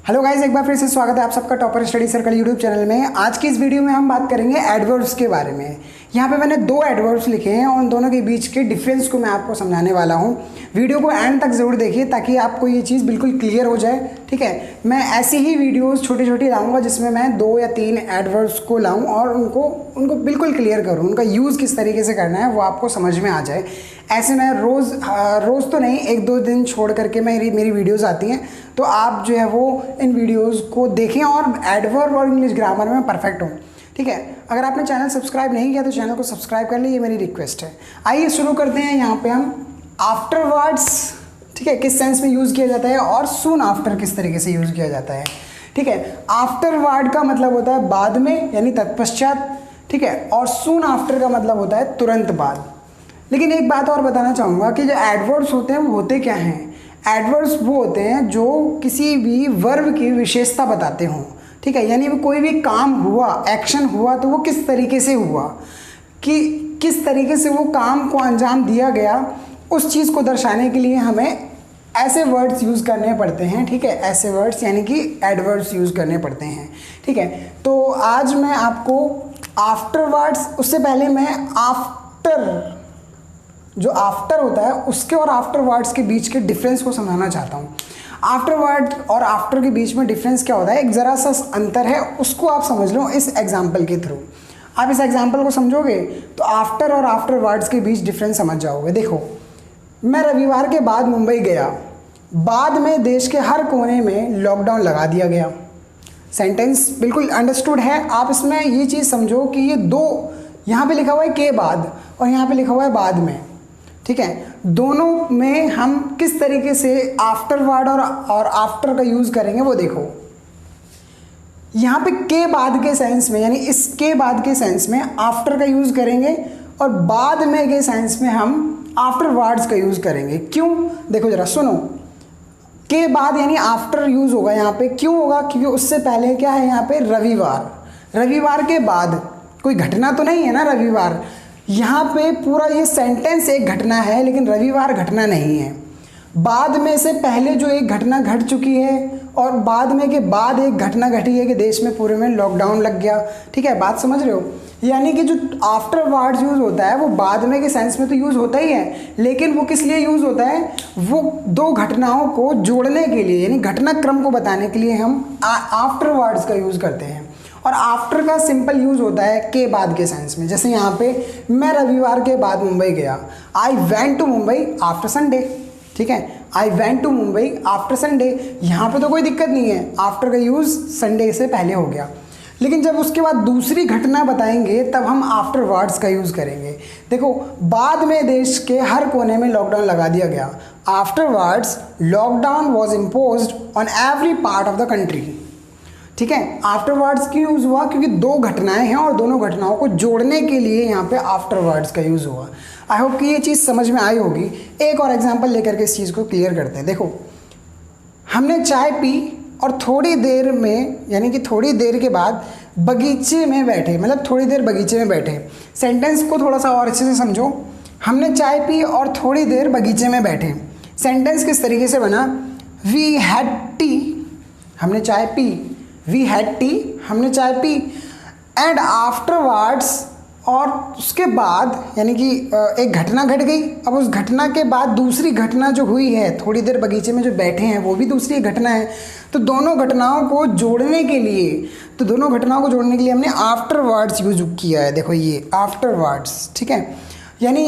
Hello guys, एक बार फिर से स्वागत है आप सबका topper study circle YouTube channel में। आज की इस वीडियो में हम बात करेंगे एडवर्ब्स के बारे में। यहाँ पे मैंने दो एडवर्ब्स लिखे हैं और उन दोनों के बीच के डिफरेंस को मैं आपको समझाने वाला हूँ। वीडियो को एंड तक ज़रूर देखिए ताकि आपको ये चीज़ बिल्कुल क्लियर हो जाए। ठीक है, मैं ऐसी ही वीडियोज़ छोटी छोटी लाऊँगा जिसमें मैं 2 या 3 एडवर्ब्स को लाऊँ और उनको बिल्कुल क्लियर करूँ। उनका यूज़ किस तरीके से करना है वो आपको समझ में आ जाए। ऐसे मैं रोज़ तो नहीं, 1-2 दिन छोड़ करके मेरी वीडियोज़ आती हैं, तो आप जो है वो इन वीडियोज़ को देखें और एडवर्ब और इंग्लिश ग्रामर में परफेक्ट हों। ठीक है, अगर आपने चैनल सब्सक्राइब नहीं किया तो चैनल को सब्सक्राइब कर लीजिए, ये मेरी रिक्वेस्ट है। आइए शुरू करते हैं। यहाँ पे हम आफ्टरवर्ड्स, ठीक है, किस सेंस में यूज़ किया जाता है और सून आफ्टर किस तरीके से यूज़ किया जाता है। ठीक है, आफ्टरवर्ड का मतलब होता है बाद में, यानी तत्पश्चात। ठीक है, और सून आफ्टर का मतलब होता है तुरंत बाद। लेकिन एक बात और बताना चाहूँगा कि जो एडवर्ब्स होते हैं वो होते क्या हैं। एडवर्ब्स वो होते हैं जो किसी भी वर्ब की विशेषता बताते हों। ठीक है, यानी कोई भी काम हुआ, एक्शन हुआ, तो वो किस तरीके से हुआ, कि किस तरीके से वो काम को अंजाम दिया गया, उस चीज़ को दर्शाने के लिए हमें ऐसे वर्ड्स यूज़ करने पड़ते हैं। ठीक है, ऐसे वर्ड्स यानी कि एडवर्ब्स यूज़ करने पड़ते हैं। ठीक है, तो आज मैं आपको आफ्टरवर्ड्स, उससे पहले मैं आफ्टर, जो आफ्टर होता है उसके और आफ्टरवर्ड्स के बीच के डिफरेंस को समझाना चाहता हूँ। आफ्टरवर्ड और आफ्टर के बीच में डिफरेंस क्या होता है, एक ज़रा सा अंतर है, उसको आप समझ लो इस एग्जाम्पल के थ्रू। आप इस एग्जाम्पल को समझोगे तो आफ्टर और आफ्टरवर्ड्स के बीच डिफरेंस समझ जाओगे। देखो, मैं रविवार के बाद मुंबई गया, बाद में देश के हर कोने में लॉकडाउन लगा दिया गया। सेंटेंस बिल्कुल अंडरस्टूड है। आप इसमें ये चीज़ समझो कि ये दो, यहाँ पे लिखा हुआ है के बाद और यहाँ पे लिखा हुआ है बाद में। ठीक है, दोनों में हम किस तरीके से आफ्टरवर्ड और आफ्टर का यूज़ करेंगे वो देखो। यहाँ पे के बाद के सेंस में, यानी इसके बाद के सेंस में आफ्टर का यूज़ करेंगे और बाद में के सेंस में हम आफ्टरवर्ड्स का यूज़ करेंगे। क्यों, देखो ज़रा सुनो। के बाद यानी आफ्टर यूज़ होगा यहाँ पे। क्यों होगा, क्योंकि उससे पहले क्या है यहाँ पे रविवार। रविवार के बाद कोई घटना तो नहीं है ना रविवार। यहाँ पे पूरा ये सेंटेंस एक घटना है लेकिन रविवार घटना नहीं है। बाद में से पहले जो एक घटना घट चुकी है और बाद में के बाद एक घटना घटी है कि देश में पूरे में लॉकडाउन लग गया। ठीक है, बात समझ रहे हो। यानी कि जो आफ्टर वर्ड्स यूज़ होता है वो बाद में के सेंस में तो यूज़ होता ही है, लेकिन वो किस लिए यूज़ होता है, वो दो घटनाओं को जोड़ने के लिए, यानी घटनाक्रम को बताने के लिए हम आफ्टर वर्ड्स का यूज़ करते हैं। और आफ्टर का सिंपल यूज़ होता है के बाद के सेंस में। जैसे यहाँ पे मैं रविवार के बाद मुंबई गया, I went to Mumbai after Sunday. ठीक है, I went to Mumbai after Sunday. यहाँ पे तो कोई दिक्कत नहीं है, आफ्टर का यूज़ संडे से पहले हो गया। लेकिन जब उसके बाद दूसरी घटना बताएंगे तब हम आफ्टर वर्ड्स का यूज़ करेंगे। देखो, बाद में देश के हर कोने में लॉकडाउन लगा दिया गया। After words lockdown was imposed on every part of the country. ठीक है, आफ्टरवर्ड्स क्यों यूज़ हुआ, क्योंकि दो घटनाएं हैं और दोनों घटनाओं को जोड़ने के लिए यहाँ पे आफ्टरवर्ड्स का यूज़ हुआ। आई होप कि ये चीज़ समझ में आई होगी। एक और एग्जांपल लेकर के इस चीज़ को क्लियर करते हैं। देखो, हमने चाय पी और थोड़ी देर में, यानी कि थोड़ी देर के बाद बगीचे में बैठे, मतलब थोड़ी देर बगीचे में बैठे। सेंटेंस को थोड़ा सा और अच्छे से समझो। हमने चाय पी और थोड़ी देर बगीचे में बैठे। सेंटेंस किस तरीके से बना, वी हैड टी, हमने चाय पी, वी हैड टी, हमने चाय पी, एंड आफ्टरवर्ड्स, और उसके बाद, यानी कि एक घटना घट गई। अब उस घटना के बाद दूसरी घटना जो हुई है, थोड़ी देर बगीचे में जो बैठे हैं वो भी दूसरी घटना है। तो दोनों घटनाओं को जोड़ने के लिए हमने आफ्टरवर्ड्स यूज किया है। देखो ये आफ्टरवर्ड्स, ठीक है, यानी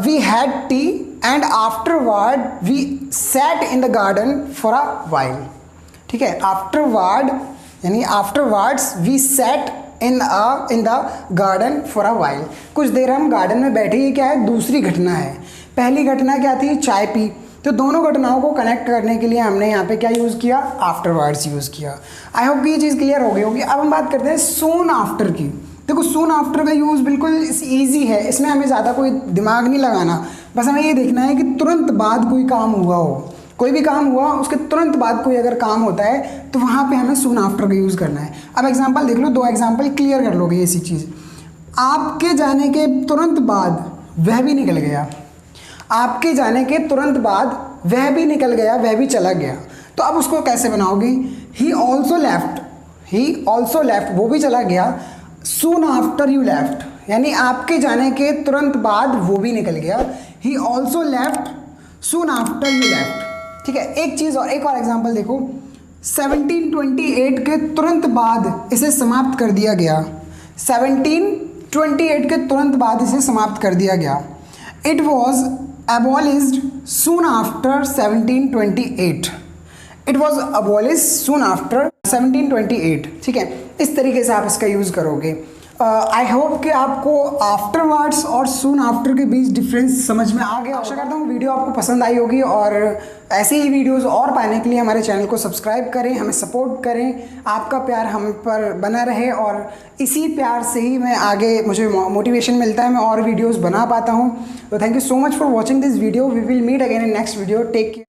we had tea and afterward we sat in the garden for a while. ठीक है, आफ्टरवर्ड यानी afterwards we sat in the garden for a while. कुछ देर हम गार्डन में बैठे। ये क्या है, दूसरी घटना है। पहली घटना क्या थी, चाय पी। तो दोनों घटनाओं को कनेक्ट करने के लिए हमने यहाँ पे क्या यूज़ किया, आफ्टरवर्ड्स यूज़ किया। आई होप कि ये चीज़ क्लियर हो गई होगी। अब हम बात करते हैं सून आफ्टर की। देखो, सून आफ्टर का यूज़ बिल्कुल ईजी है, इसमें हमें ज़्यादा कोई दिमाग नहीं लगाना। बस हमें ये देखना है कि तुरंत बाद कोई काम हुआ हो, कोई भी काम हुआ उसके तुरंत बाद कोई अगर काम होता है तो वहाँ पे हमें सून आफ्टर का यूज़ करना है। अब एग्जांपल देख लो, 2 एग्जांपल क्लियर कर लोगे ऐसी चीज़। आपके जाने के तुरंत बाद वह भी निकल गया, आपके जाने के तुरंत बाद वह भी निकल गया, वह भी चला गया। तो अब उसको कैसे बनाओगे ही ऑल्सो लेफ्ट, वो भी चला गया। सून आफ्टर यू लेफ्ट, यानी आपके जाने के तुरंत बाद वो भी निकल गया। He also left soon after you left. ठीक है, एक और एग्जाम्पल देखो, 1728 के तुरंत बाद इसे समाप्त कर दिया गया। 1728 के तुरंत बाद इसे समाप्त कर दिया गया। It was abolished soon after 1728। It was abolished soon after 1728। ठीक है, इस तरीके से आप इसका यूज़ करोगे। आई होप कि आपको आफ्टरवर्ड्स और सून आफ्टर के बीच डिफरेंस समझ में आ गया। आशा करता हूँ वीडियो आपको पसंद आई होगी, और ऐसे ही वीडियोस और पाने के लिए हमारे चैनल को सब्सक्राइब करें, हमें सपोर्ट करें। आपका प्यार हम पर बना रहे, और इसी प्यार से ही मैं आगे, मुझे मोटिवेशन मिलता है, मैं और वीडियोज़ बना पाता हूँ। तो thank you so much for watching this video. We will meet again in next video. Take care.